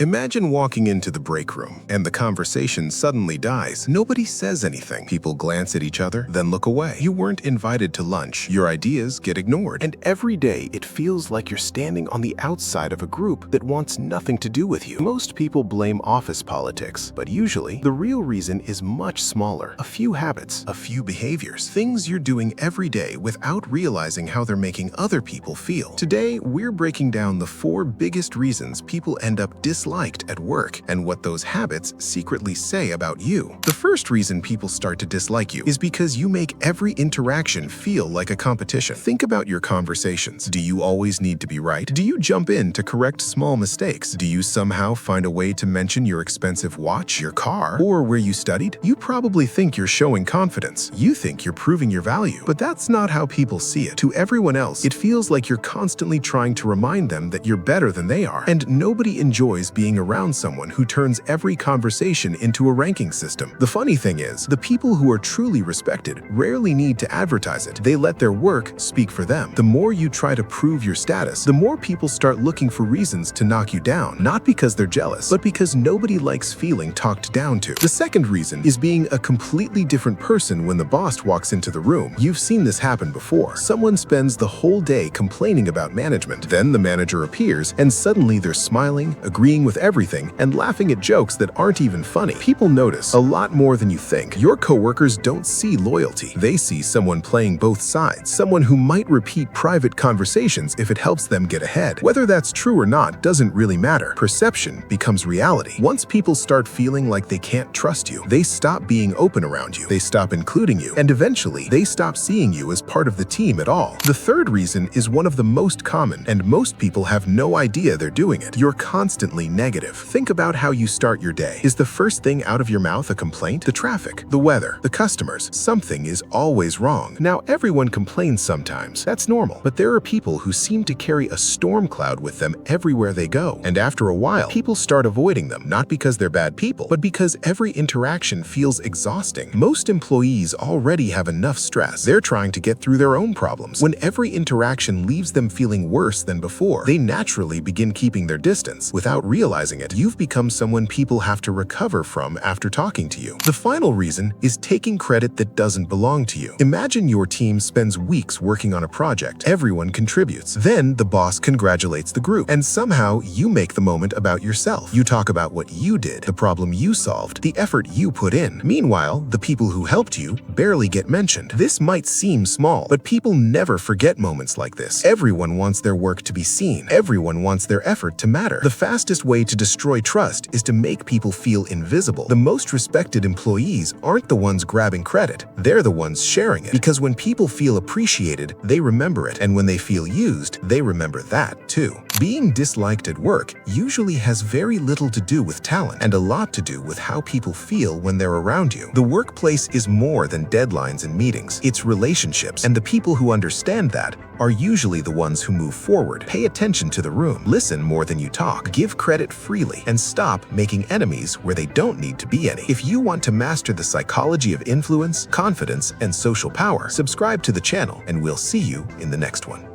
Imagine walking into the break room, and the conversation suddenly dies. Nobody says anything. People glance at each other, then look away. You weren't invited to lunch. Your ideas get ignored. And every day, it feels like you're standing on the outside of a group that wants nothing to do with you. Most people blame office politics, but usually, the real reason is much smaller. A few habits, a few behaviors, things you're doing every day without realizing how they're making other people feel. Today, we're breaking down the 4 biggest reasons people end up disliked at work and what those habits secretly say about you. The first reason people start to dislike you is because you make every interaction feel like a competition. Think about your conversations. Do you always need to be right? Do you jump in to correct small mistakes? Do you somehow find a way to mention your expensive watch, your car, or where you studied? You probably think you're showing confidence. You think you're proving your value, but that's not how people see it. To everyone else, it feels like you're constantly trying to remind them that you're better than they are, and nobody enjoys being around someone who turns every conversation into a ranking system. The funny thing is, the people who are truly respected rarely need to advertise it. They let their work speak for them. The more you try to prove your status, the more people start looking for reasons to knock you down, not because they're jealous, but because nobody likes feeling talked down to. The second reason is being a completely different person when the boss walks into the room. You've seen this happen before. Someone spends the whole day complaining about management. Then the manager appears, and suddenly they're smiling, agreeing with everything, and laughing at jokes that aren't even funny. People notice a lot more than you think. Your coworkers don't see loyalty. They see someone playing both sides, someone who might repeat private conversations if it helps them get ahead. Whether that's true or not doesn't really matter. Perception becomes reality. Once people start feeling like they can't trust you, they stop being open around you. They stop including you, and eventually, they stop seeing you as part of the team at all. The third reason is one of the most common, and most people have no idea they're doing it. You're constantly negative. Think about how you start your day. Is the first thing out of your mouth a complaint? The traffic, the weather, the customers, something is always wrong. Now, everyone complains sometimes. That's normal. But there are people who seem to carry a storm cloud with them everywhere they go. And after a while, people start avoiding them, not because they're bad people, but because every interaction feels exhausting. Most employees already have enough stress. They're trying to get through their own problems. When every interaction leaves them feeling worse than before, they naturally begin keeping their distance. Without realizing it, you've become someone people have to recover from after talking to you. The final reason is taking credit that doesn't belong to you. Imagine your team spends weeks working on a project. Everyone contributes. Then the boss congratulates the group, and somehow you make the moment about yourself. You talk about what you did, the problem you solved, the effort you put in. Meanwhile, the people who helped you barely get mentioned. This might seem small, but people never forget moments like this. Everyone wants their work to be seen. Everyone wants their effort to matter. The fastest way to destroy trust is to make people feel invisible. The most respected employees aren't the ones grabbing credit. They're the ones sharing it. Because when people feel appreciated, they remember it. And when they feel used, they remember that too. Being disliked at work usually has very little to do with talent and a lot to do with how people feel when they're around you. The workplace is more than deadlines and meetings. It's relationships, and the people who understand that are usually the ones who move forward. Pay attention to the room. Listen more than you talk. Give credit freely, and stop making enemies where they don't need to be any. If you want to master the psychology of influence, confidence, and social power, subscribe to the channel, and we'll see you in the next one.